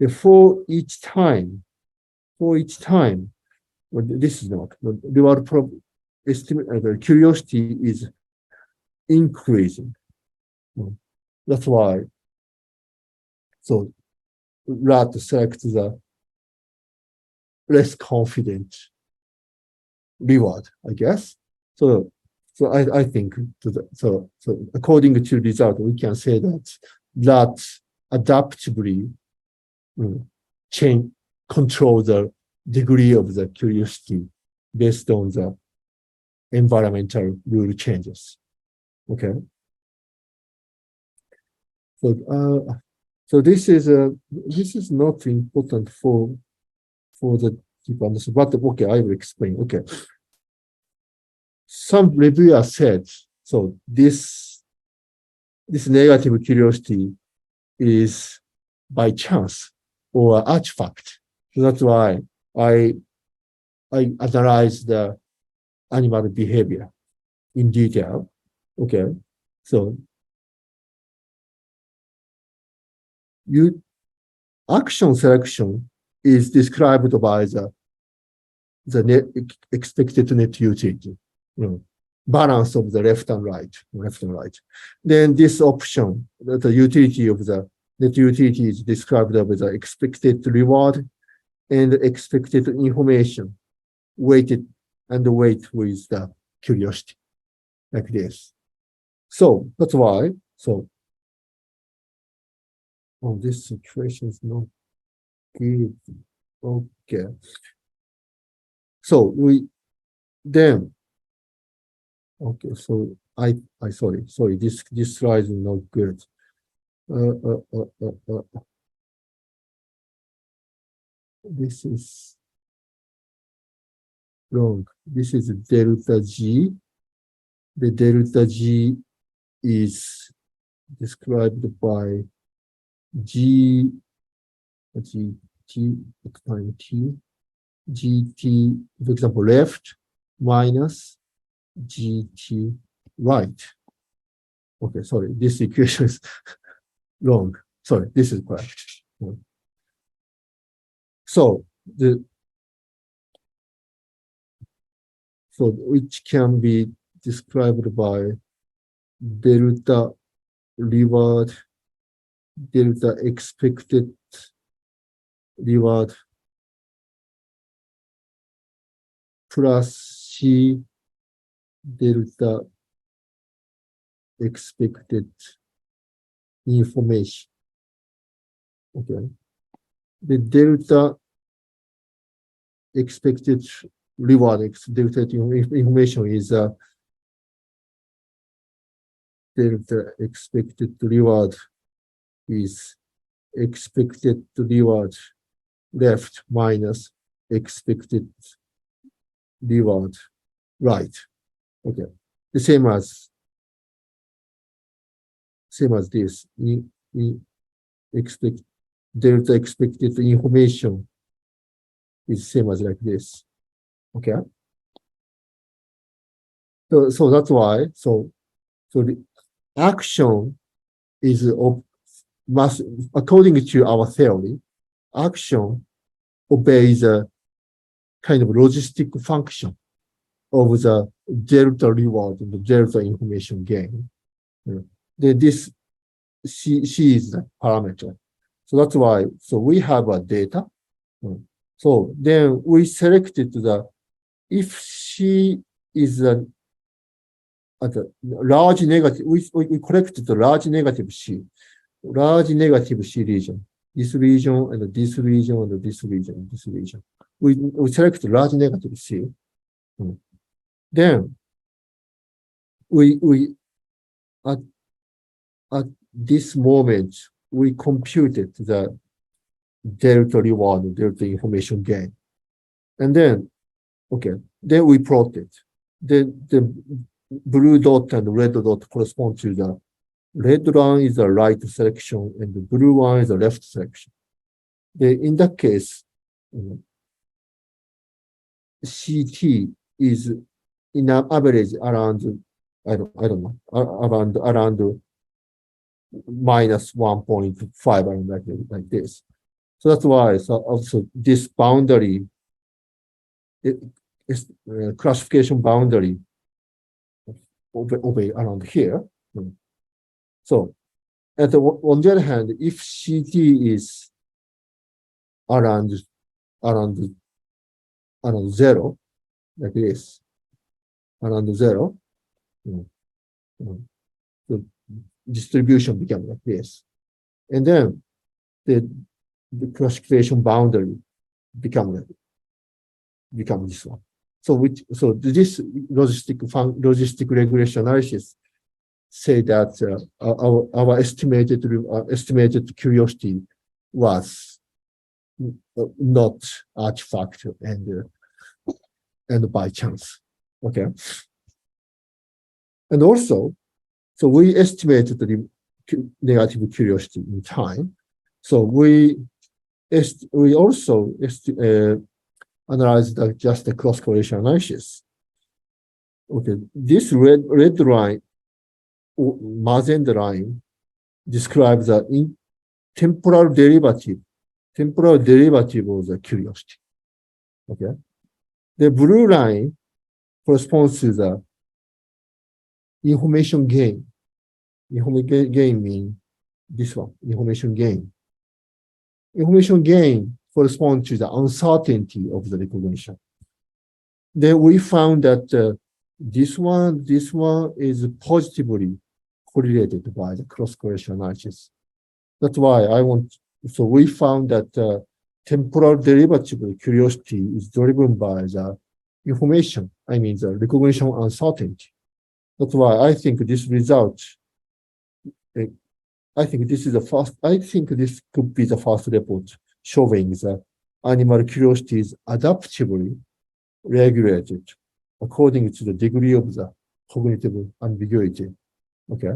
A: for each time, well, this is not the reward probability estimate. The curiosity is increasing. That's why. So rat selects the less confident reward, I guess. So I think so according to result, we can say that adaptively change control the degree of the curiosity based on the environmental rule changes. Okay. So this is not important for the deep understanding, but okay, I will explain. Okay. Some reviewers said, so this negative curiosity is by chance or artifact. So that's why I analyze the animal behavior in detail. Okay. So action selection is described by the expected net utility, balance of the left and right. Then this option, the utility of the net utility is described as the expected reward and expected information, weighted and weight with the curiosity, like this. So that's why. So this situation is not good. Okay. So okay, so sorry, this slide is not good. This is wrong. This is delta G. The delta G is described by G times T, GT, for example, left minus GT right. Okay, sorry, this equation is wrong. Sorry, this is correct. So which can be described by delta reward, delta expected reward plus C delta expected information. Okay. The delta expected reward, delta information is delta expected reward is expected reward left minus expected reward right. Okay. The same as this. Delta expected information is same as like this. Okay. So that's why. So the action is according to our theory, action obeys a kind of logistic function of the delta reward and the delta information gain. Then this C is the parameter. So that's why, so we have a data. So then we selected if C is at a large negative, we collected the large negative C region, this region and this region and this region and this region. We select large negative C. Then we at this moment we computed the delta reward, delta information gain, and then then we plotted. The blue dot and red dot correspond to the red line is the right selection and the blue one is the left selection. In that case, CT is in an average around I don't know around minus 1.5 like this. So that's why also this boundary is classification boundary over around here. So on the other hand, if CT is around around 0, like this, around 0. The distribution becomes like this. And then the classification boundary becomes this one. So this logistic regression analysis say that our estimated curiosity was not artifact and by chance. Okay. And also, so we estimated the negative curiosity in time. So we also analyzed just the cross correlation analysis. Okay, this red line, magenta line, describes the temporal derivative of the curiosity. Okay, the blue line corresponds to the information gain. Information gain means this one, information gain. Information gain corresponds to the uncertainty of the recognition. Then we found that this one is positively correlated by the cross-correlation analysis. That's why so we found that temporal derivative of curiosity is driven by the information, the recognition uncertainty. That's why I think this result, I think this could be the first report showing the animal curiosity is adaptively regulated according to the degree of the cognitive ambiguity. Okay.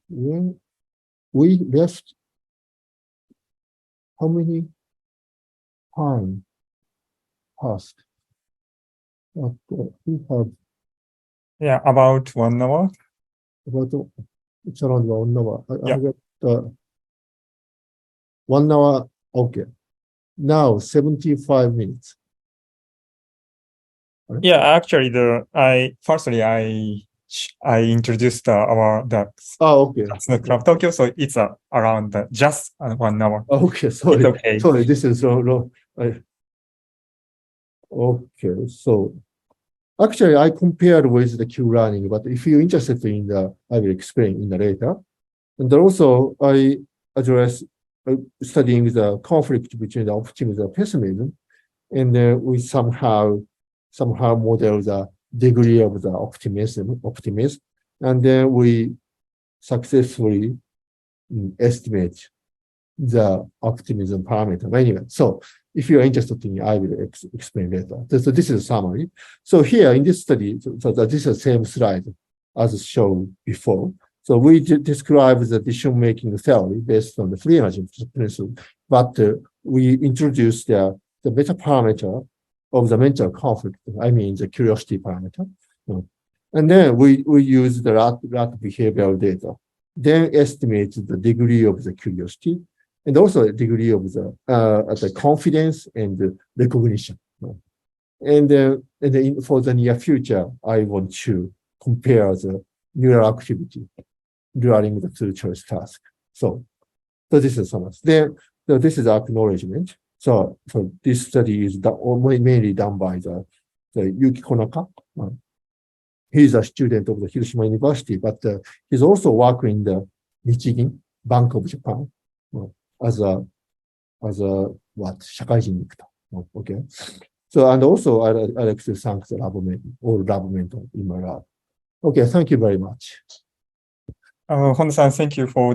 A: When we left, how many time passed? We have
B: about 1 hour.
A: It's around 1 hour.
B: Yeah.
A: I got 1 hour. Okay. Now 75 minutes.
B: Yeah, actually, I introduced the
A: okay.
B: club Tokyo, so it's around just 1 hour.
A: Okay, sorry.
B: It's okay.
A: Sorry, this is wrong. Okay, so actually I compared with the Q learning, but if you're interested in I will explain in the later. And also I address studying the conflict between the optimism and pessimism, and we somehow model the degree of the optimism, and then we successfully estimate the optimism parameter. Anyway, so if you're interested in, I will explain later. So this is a summary. So here in this study, so this is the same slide as shown before. So we describe the decision-making theory based on the free energy principle, but we introduced the beta parameter of the mental conflict, the curiosity parameter. And then we use the rat behavioral data, then estimate the degree of the curiosity, and also the degree of the confidence and the recognition. And then for the near future, I want to compare the neural activity during the two choice task. So this is so much. Then this is acknowledgement. So this study is mainly done by the Yuki Konaka. He's a student of the Hiroshima University, but he's also working in the Nichigen Bank of Japan as a shakaijin doctor. Okay. So and also I like to thank the lab mentor in my lab. Okay, thank you very much.
B: Honda-san, thank you for